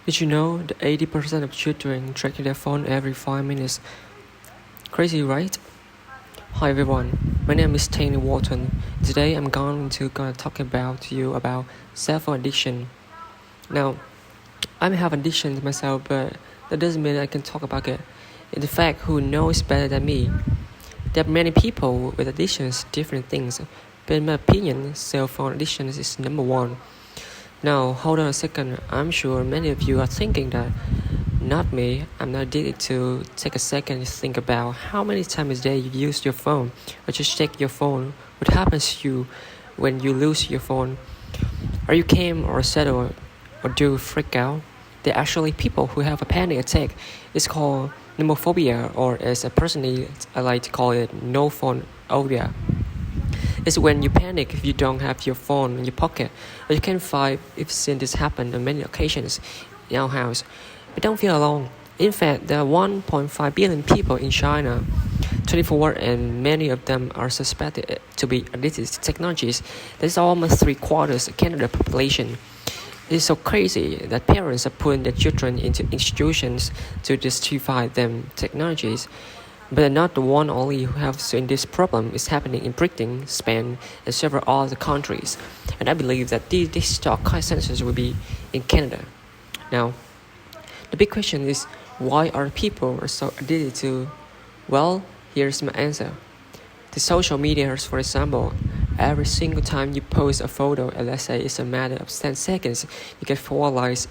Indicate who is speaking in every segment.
Speaker 1: Did you know that 80% of children check their phone every 5 minutes? Crazy, right? Hi everyone, my name is Tran Walton. Today I'm going to talk to you about cell phone addiction. Now, I may have addiction myself, but that doesn't mean I can talk about it. In fact, who knows better than me? There are many people with addictions, different things, but in my opinion, cell phone addiction is number one. Now, hold on a second. I'm sure many of you are thinking that, not me. I'm not addicted to take a second to think about how many times a day you use your phone or just check your phone. What happens to you when you lose your phone? Are you calm or sad or do you freak out? There are actually people who have a panic attack. It's called pneumophobia, or as a personally I like to call it, no phone phobia. It's when you panic if you don't have your phone in your pocket, or you can't find. I've seen this happen on many occasions in our house. But don't feel alone. In fact, there are 1.5 billion people in China, 24, and many of them are suspected to be addicted to technologies. That's almost 3/4 of Canada's population. It is so crazy that parents are putting their children into institutions to justify them technologies. But they're not the one only who have seen this problem. Is happening in Britain, Spain, and several other countries. And I believe that this talk consensus will be in Canada. Now, the big question is, why are people so addicted to? Well, here's my answer. The social media, for example, every single time you post a photo, and let's say it's a matter of 10 seconds, you get 4 likes.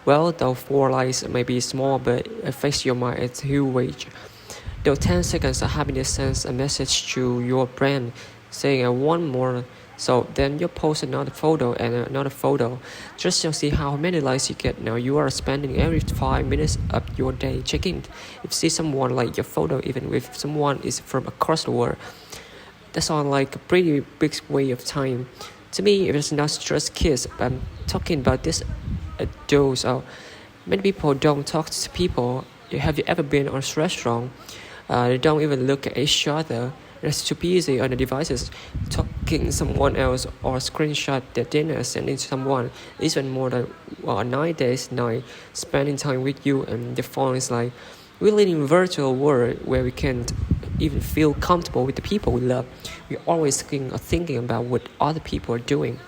Speaker 1: Well, though 4 likes may be small, but it affects your mind at huge. Those 10 seconds of happiness sends a message to your brain saying I want more. So then you post another photo and another photo just to see how many likes you get. Now you are spending every 5 minutes of your day checking if you see someone like your photo, even if someone is from across the world. That sounds like a pretty big way of time. To me, it's not just kids, but I'm talking about this adults. Many people don't talk to people. Have you ever been on a restaurant? They don't even look at each other. They're too busy on the devices, talking to someone else or screenshot their dinner, sending to someone. Even more than 9 days night, spending time with you, and the phone is like, we live in a virtual world where we can't even feel comfortable with the people we love. We're always thinking about what other people are doing.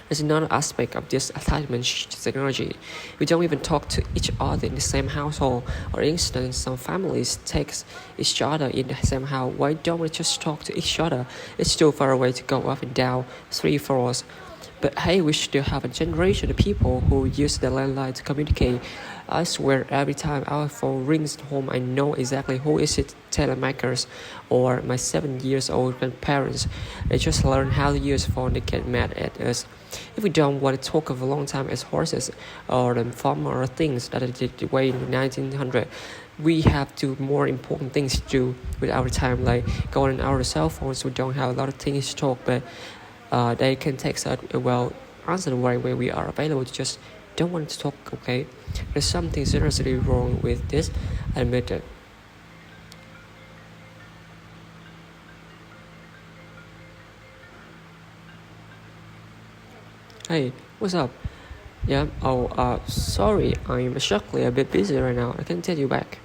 Speaker 1: There's another aspect of this attachment to technology. We don't even talk to each other in the same household. For instance, some families take each other in the same house. Why don't we just talk to each other? It's too far away to go up and down 3 floors. But hey, we still have a generation of people who use the landline to communicate. I swear every time our phone rings home, I know exactly who is it, telemarketers or my 7-year-old grandparents. They just learn how to use phone, they get mad at us. If we don't want to talk of a long time as horses or farmer or things that did the way in the 1900, we have two more important things to do with our time, like going on our cell phones. We don't have a lot of things to talk, but they can text us, answer the right way we are available. Just don't want to talk, okay? There's something seriously wrong with this, I admit it. Hey, what's up? Yeah, sorry, I'm actually a bit busy right now. I can tell you back.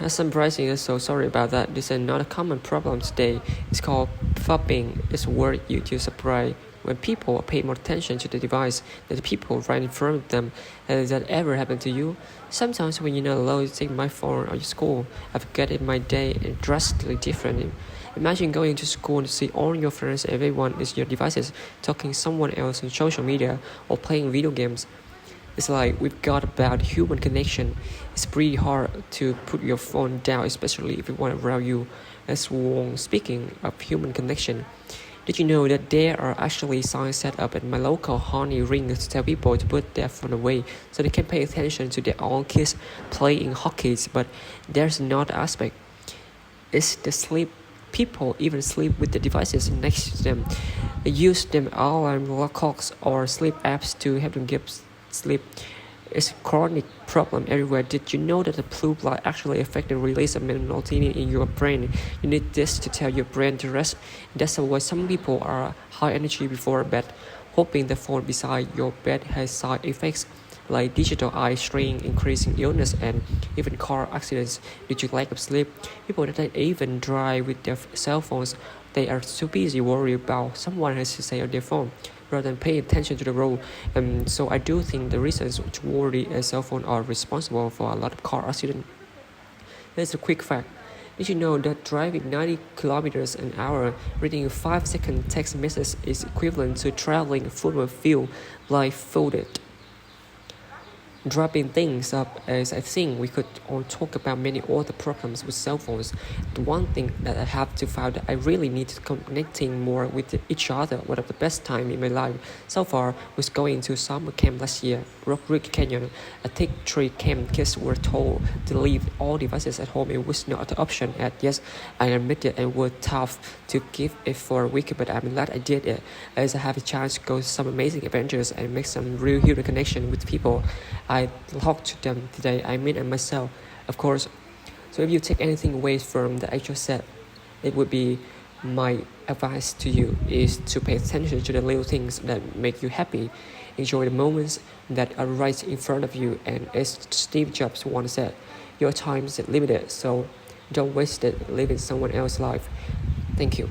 Speaker 1: That's surprising, so sorry about that. This is not a common problem today. It's called fobbing. It's a word used to surprise when people pay more attention to the device than the people right in front of them. Has that ever happened to you? Sometimes when you're not alone, you take my phone or your school. I forget it my day is drastically different. Imagine going to school and see all your friends, everyone is your devices, talking to someone else on social media or playing video games. It's like we've got about human connection. It's pretty hard to put your phone down, especially if you want around you. As Truong, speaking of human connection, did you know that there are actually signs set up at my local honey ring to tell people to put their phone away so they can pay attention to their own kids playing hockey? But there's another aspect. It's the sleep. People even sleep with the devices next to them. They use them alarm clocks or sleep apps to help them get sleep. It's a chronic problem everywhere. Did you know that the blue light actually affects the release of melatonin in your brain? You need this to tell your brain to rest. That's why some people are high energy before bed, hoping the phone beside your bed has side effects like digital eye strain, increasing illness, and even car accidents due to lack of sleep. People that even drive with their cell phones, they are too busy worried about someone has to say on their phone rather than pay attention to the road. So I do think the reasons to worry a cell phone are responsible for a lot of car accidents. Here's a quick fact. Did you know that driving 90 kilometers an hour, reading a 5-second text message is equivalent to traveling a football field blindfolded? Dropping things up, as I think we could all talk about many other problems with cell phones. The one thing that I have to find that I really need to connecting more with each other. One of the best time in my life so far was going to summer camp last year, Rock Creek Canyon. A Tech Tree camp kids were told to leave all devices at home. It was not an option. And yes, I admit it and was tough to give it for a week, but I'm glad I did it, as I have a chance to go to some amazing adventures and make some real human connection with people I talked to them today. I mean, and myself, of course. So if you take anything away from the I just said, it would be my advice to you is to pay attention to the little things that make you happy. Enjoy the moments that are right in front of you. And as Steve Jobs once said, your time is limited, so don't waste it living someone else's life. Thank you.